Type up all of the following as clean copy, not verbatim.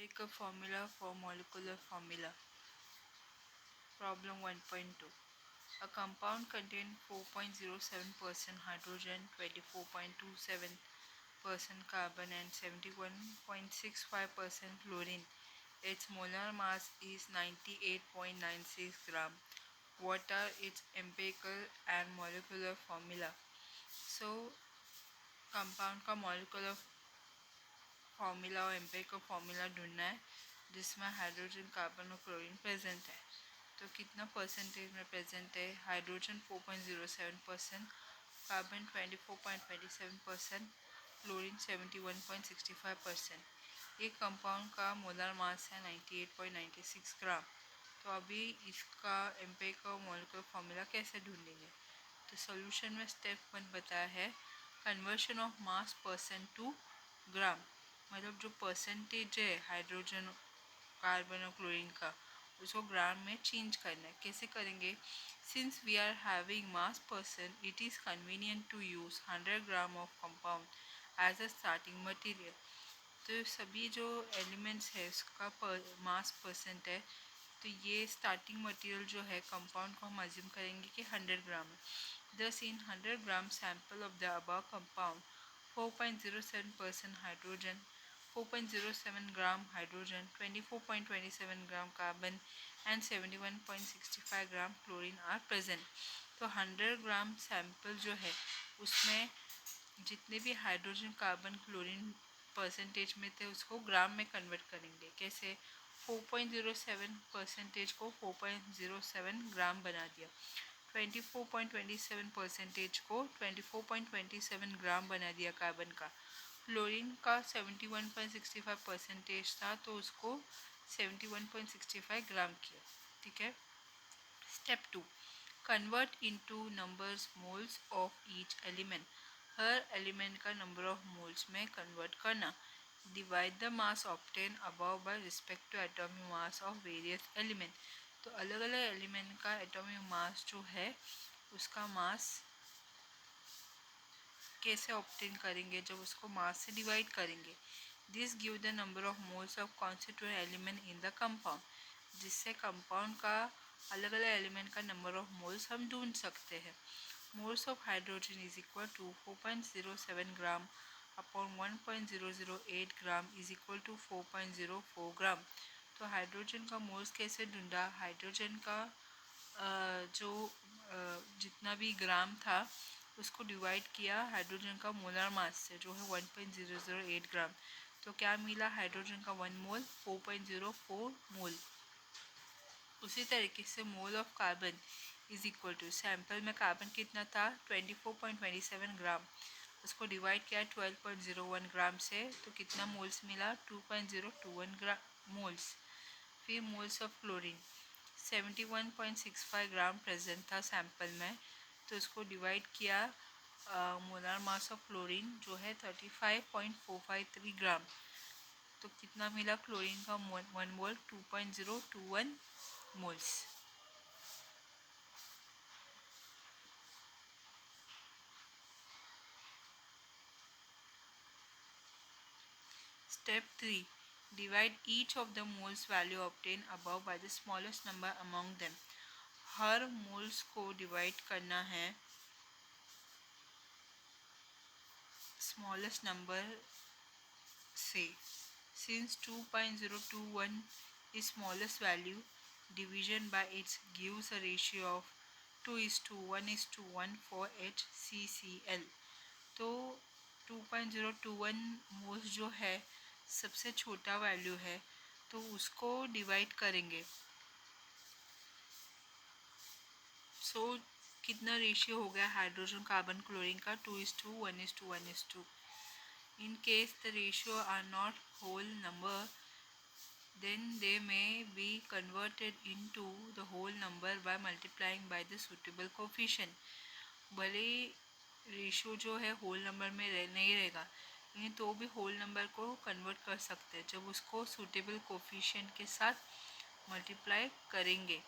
Empirical formula for molecular formula. Problem 1.2. A compound contains 4.07% hydrogen, 24.27% carbon and 71.65% fluorine. Its molar mass is 98.96 gram. What are its empirical and molecular formula? So compound का molecular formula और empirical formula ढूंढना है जिसमें hydrogen carbon और chlorine present है। तो कितना percentage में प्रेजेंट है? Hydrogen 4.07%, carbon 24.27%, chlorine 71.65%। एक कंपाउंड का मोलर मास है 98.96 ग्राम। तो अभी इसका एम्पिरिकल और मॉलिक्यूलर फार्मूला कैसे ढूंढेंगे? तो सॉल्यूशन में स्टेप 1 बताया है conversion of mass percent to gram, मतलब जो परसेंटेज है हाइड्रोजन कार्बन और क्लोरीन का उसको ग्राम में चेंज करना है। कैसे करेंगे? Since we are having mass percent it is convenient to use 100 gram of compound as a starting material. तो सभी जो एलिमेंट्स है उसका मास परसेंट है, तो ये स्टार्टिंग मटेरियल जो है कंपाउंड को हम अज्यूम करेंगे कि 100 ग्राम है। Thus, in 100 gram sample of the above compound, 4.07% hydrogen, 4.07 gram hydrogen, 24.27 gram carbon and 71.65 gram chlorine are present. तो 100 ग्राम सैंपल जो है उसमें जितने भी हाइड्रोजन कार्बन क्लोरीन परसेंटेज में थे उसको ग्राम में कन्वर्ट करेंगे। कैसे? 4.07 परसेंटेज को 4.07 ग्राम बना दिया, 24.27% को 24.27 ग्राम बना दिया कार्बन का। क्लोरीन का 71.65% था तो उसको 71.65 ग्राम किया। ठीक है। Step 2, convert into numbers moles of each element. हर एलिमेंट का नंबर ऑफ मोल्स में कन्वर्ट करना। Divide the mass obtain above by respect to atomic mass of various element. तो अलग अलग एलिमेंट का एटॉमिक मास जो है उसका मास कैसे ऑब्टेन करेंगे? जब उसको मास से डिवाइड करेंगे। This give the number of moles of constituent element in the compound, जिससे कंपाउंड का अलग अलग एलिमेंट का नंबर ऑफ मोल्स हम ढूंढ सकते हैं। Moles of hydrogen is equal to 4.07 gram upon 1.008 gram is equal to 4.04 gram. तो हाइड्रोजन का मोल्स कैसे ढूंढा? हाइड्रोजन का जो जितना भी ग्राम था उसको डिवाइड किया हाइड्रोजन का मोलर मास से जो है 1.008 ग्राम। तो क्या मिला? हाइड्रोजन का 1 मोल 4.04 मोल। उसी तरीके से mole of carbon is equal to, sample में कार्बन कितना था? 24.27 ग्राम, उसको डिवाइड किया 12.01 ग्राम से तो कितना मोल्स मिला? 2.021 ग्राम मोल्स। फिर moles of chlorine 71.65 gram present था सैंपल में, तो उसको डिवाइड किया मोलर मास ऑफ क्लोरीन जो है 35.453 ग्राम, तो कितना मिला? क्लोरीन का 1 मोल 2.021 moles. Step 3. Divide each of the moles value obtained above by the smallest number among them. Her moles को डिवाइड करना है स्मॉलेस्ट नंबर से। Since 2.021 is smallest value, division by its gives a ratio of 2:1:1 for HCCl। तो 2.021 moles जो है सबसे छोटा value है तो उसको डिवाइड करेंगे। सो कितना रेशियो हो गया हाइड्रोजन कार्बन क्लोरीन का? 2:1:1:2। In case the ratio are not whole number then they may be converted into the whole number by multiplying by the suitable coefficient। भले रेशियो जो है होल नंबर में नहीं रहेगा लेकिन तो भी होल नंबर को कन्वर्ट कर सकते हैं जब उसको सूटेबल कोफिशिएंट के साथ मल्टीप्लाई करेंगे।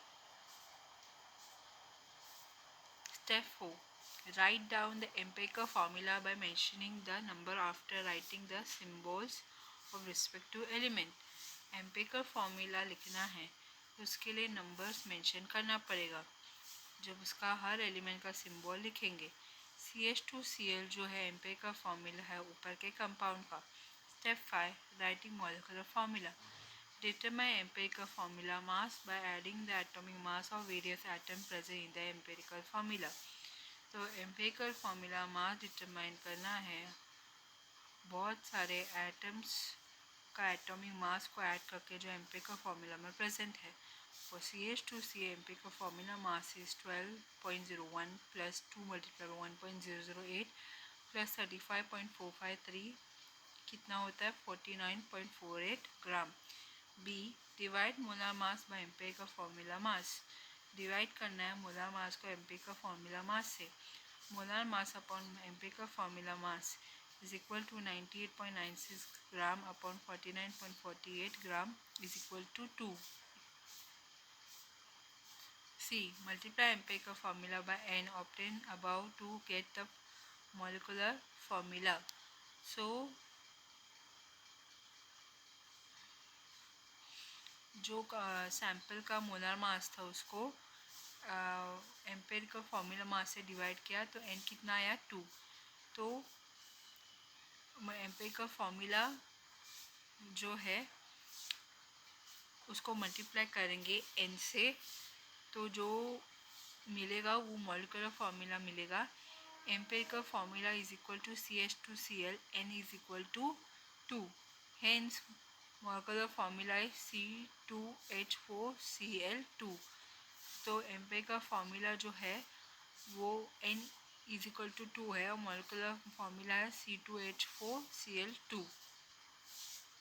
Step 4. Write down the empirical formula by mentioning the number after writing the symbols of respective element। Empirical formula लिखना है तो उसके लिए नंबर्स मेंशन करना पड़ेगा। जब उसका हर एलिमेंट का सिंबल लिखेंगे। CH2Cl जो है एम्पिरिकल फॉर्मूला है ऊपर के कंपाउंड का। Step 5 writing molecular formula. Determine empirical formula mass by adding the atomic mass of various atoms present in the empirical formula। तो empirical formula mass determine करना है बहुत सारे एटम्स का एटॉमिक मास को ऐड करके जो empirical formula में प्रेजेंट है। For CH2Ca empirical formula mass is 12.01 plus 2 multiplied by 1.008 plus 35.453 कितना होता है 49.48 gram. B divide molar mass by empirical formula mass. Divide करना है मोलर मास को एम्पिरिकल फॉर्मूला मास से। Molar mass upon empirical formula mass is equal to 98.96 gram upon 49.48 gram is equal to 2। C multiply empirical formula by n obtained above to get the molecular formula। So जो sample का molar mass था उसको empirical formula mass से divide किया तो n कितना आया 2। तो एम्पिरिकल फॉर्मूला जो है उसको मल्टीप्लाई करेंगे n से तो जो मिलेगा वो मॉलिक्यूलर फॉर्मूला मिलेगा। Empirical formula is equal to CH2Cl n is equal to 2। Hence molecular formula है C2H4Cl2। तो एम्पिरिकल फॉर्मूला जो है वो n इज इक्वल टू 2 है और मॉलिक्यूलर फॉर्मूला है C2H4Cl2।